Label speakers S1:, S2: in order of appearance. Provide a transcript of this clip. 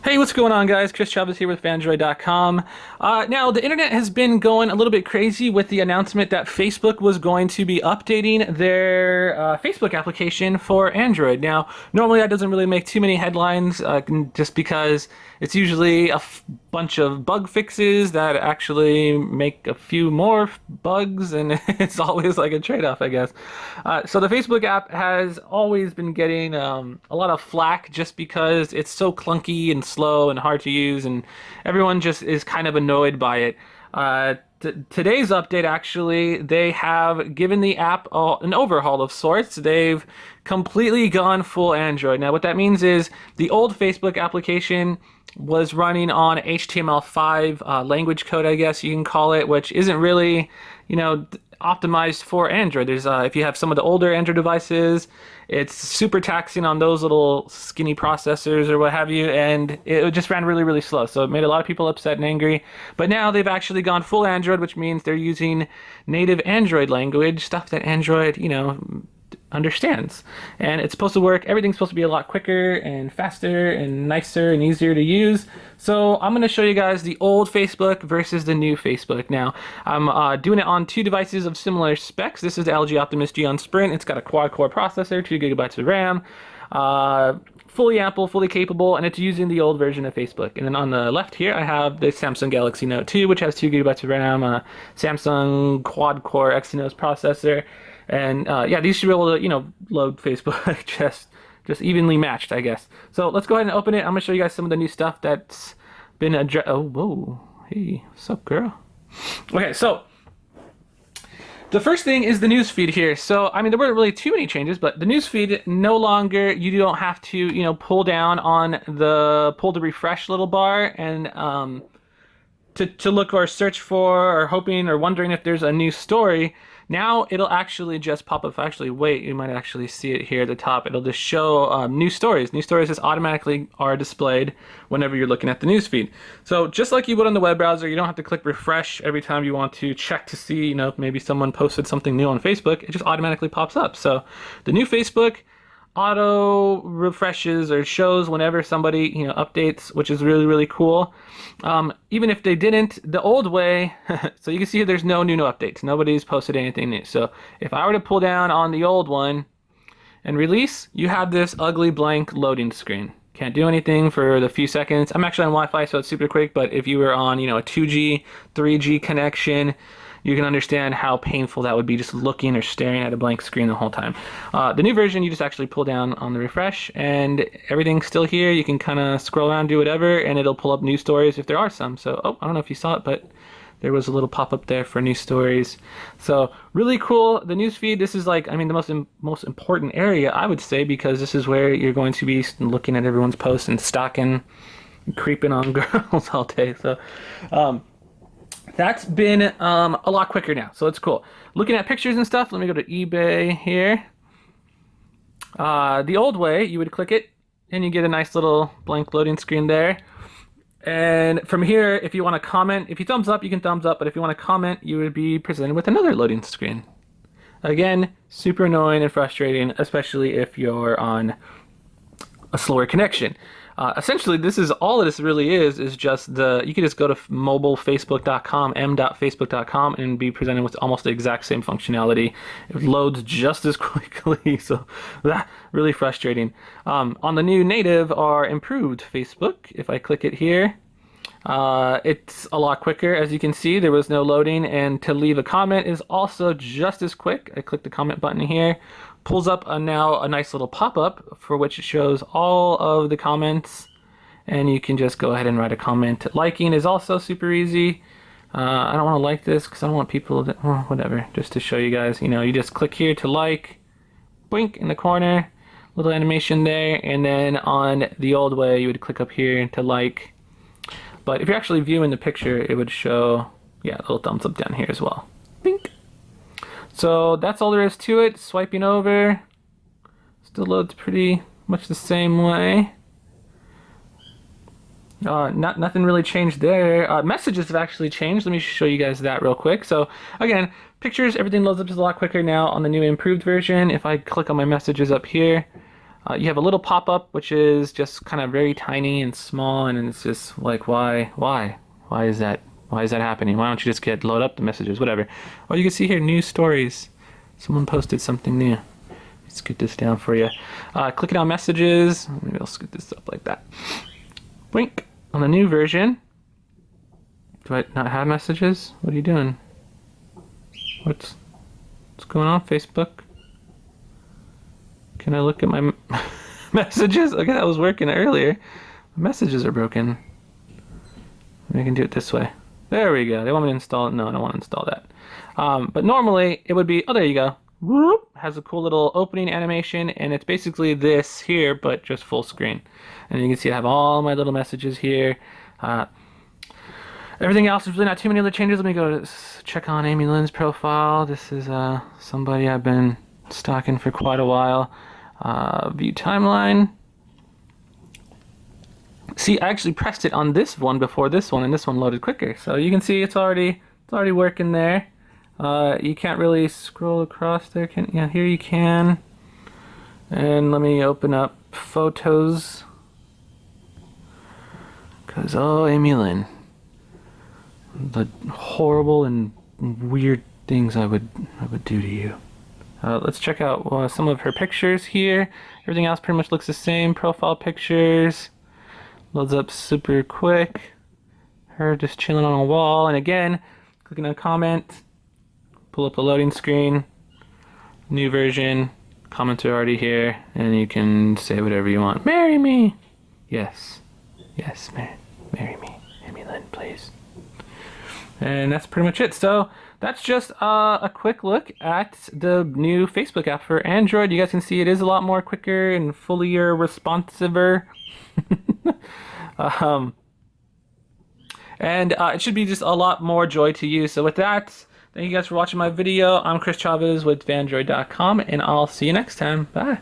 S1: Hey, what's going on, guys? Chris Chavez here with Phandroid.com. Now, the internet has been going a little bit crazy with the announcement that Facebook was going to be updating their Facebook application for Android. Now, normally that doesn't really make too many headlines, just because it's usually a bunch of bug fixes that actually make a few more bugs, and it's always like a trade-off, I guess. So the Facebook app has always been getting a lot of flack just because it's so clunky and slow and hard to use, and everyone just is kind of annoyed by it. Today's update, actually, they have given the app an overhaul of sorts. They've completely gone full Android. Now, what that means is the old Facebook application was running on HTML5 language code, I guess you can call it, which isn't really, optimized for Android. There's if you have some of the older Android devices, it's super taxing on those little skinny processors or what have you, and it just ran really, really slow. So it made a lot of people upset and angry. But now they've actually gone full Android, which means they're using native Android language, stuff that Android, understands, and it's supposed to work. Everything's supposed to be a lot quicker and faster and nicer and easier to use. So I'm going to show you guys the old Facebook versus the new Facebook. Now, I'm doing it on two devices of similar specs. This is the LG Optimus G on Sprint. It's got a quad-core processor, 2 gigabytes of RAM, fully ample, fully capable, and it's using the old version of Facebook. And then on the left here, I have the Samsung Galaxy Note 2, which has 2 gigabytes of RAM, Samsung quad-core Exynos processor. And yeah, these should be able to, load Facebook just evenly matched, I guess. So let's go ahead and open it. I'm gonna show you guys some of the new stuff that's been addressed. Oh, whoa, hey, what's up, girl? Okay, so the first thing is the news feed here. So, I mean, there weren't really too many changes, but the news feed no longer, you don't have to, pull down on the pull to refresh little bar and to look or search for or hoping or wondering if there's a new story. Now it'll actually just pop up. Actually, wait, you might actually see it here at the top. It'll just show new stories. New stories just automatically are displayed whenever you're looking at the newsfeed. So just like you would on the web browser, you don't have to click refresh every time you want to check to see, if maybe someone posted something new on Facebook. It just automatically pops up. So the new Facebook auto refreshes or shows whenever somebody updates, which is really, really cool. Even if they didn't, the old way, so you can see there's no new updates. Nobody's posted anything new. So if I were to pull down on the old one and release, you have this ugly blank loading screen. Can't do anything for the few seconds. I'm actually on Wi-Fi, so it's super quick, but if you were on a 2G, 3G connection, you can understand how painful that would be just looking or staring at a blank screen the whole time. The new version, you just actually pull down on the refresh and everything's still here. You can kind of scroll around, do whatever, and it'll pull up news stories if there are some. So, I don't know if you saw it, but there was a little pop-up there for news stories. So really cool. The news feed, this is like, the most important area, I would say, because this is where you're going to be looking at everyone's posts and stalking, creeping on girls all day. So, that's been a lot quicker now, so it's cool. Looking at pictures and stuff, let me go to eBay here. The old way, you would click it, and you get a nice little blank loading screen there. And from here, if you want to comment, if you thumbs up, you can thumbs up, but if you want to comment, you would be presented with another loading screen. Again, super annoying and frustrating, especially if you're on a slower connection. Essentially, this is all this really is just you can just go to mobilefacebook.com, m.facebook.com, and be presented with almost the exact same functionality. It loads just as quickly, so that really frustrating. On the new native or improved Facebook, if I click it here, it's a lot quicker. As you can see, there was no loading, and to leave a comment is also just as quick. I click the comment button here, pulls up now a nice little pop-up for which it shows all of the comments, and you can just go ahead and write a comment. Liking is also super easy. I don't want to like this because I don't want people to, whatever, just to show you guys, you just click here to like, blink in the corner, little animation there, and then on the old way you would click up here to like. But if you're actually viewing the picture, it would show, yeah, a little thumbs up down here as well. Bink. So that's all there is to it. Swiping over, still loads pretty much the same way. Nothing really changed there. Messages have actually changed. Let me show you guys that real quick. So again, pictures, everything loads up just a lot quicker now on the new improved version. If I click on my messages up here, You have a little pop-up, which is just kind of very tiny and small, and it's just like, why is that? Why is that happening? Why don't you just load up the messages, whatever. Well, you can see here, news stories. Someone posted something new. Let's get this down for you. Clicking on messages. Maybe I'll scoot this up like that. Blink on the new version. Do I not have messages? What are you doing? What's going on, Facebook? Can I look at my messages? Okay, that was working earlier. My messages are broken. Maybe I can do it this way. There we go. They want me to install it. No, I don't want to install that. But normally it would be, oh, there you go. Whoop, has a cool little opening animation, and it's basically this here, but just full screen. And you can see I have all my little messages here. Everything else is really not too many other changes. Let me go to check on Amy Lynn's profile. This is somebody I've been stalking for quite a while. View timeline. See, I actually pressed it on this one before this one, and this one loaded quicker. So you can see it's already working there. You can't really scroll across there. Yeah, here you can. And let me open up photos. Cause oh, Amy Lynn, the horrible and weird things I would do to you. Let's check out some of her pictures here. Everything else pretty much looks the same. Profile pictures. Loads up super quick. Her just chilling on a wall. And again, clicking on comment. Pull up the loading screen. New version. Comments are already here. And you can say whatever you want. Marry me! Yes. Yes, marry me. Amy Lynn, please. And that's pretty much it. So that's just a quick look at the new Facebook app for Android. You guys can see it is a lot more quicker and fullier responsiver. And it should be just a lot more joy to use. So with that, thank you guys for watching my video. I'm Chris Chavez with Phandroid.com, and I'll see you next time. Bye.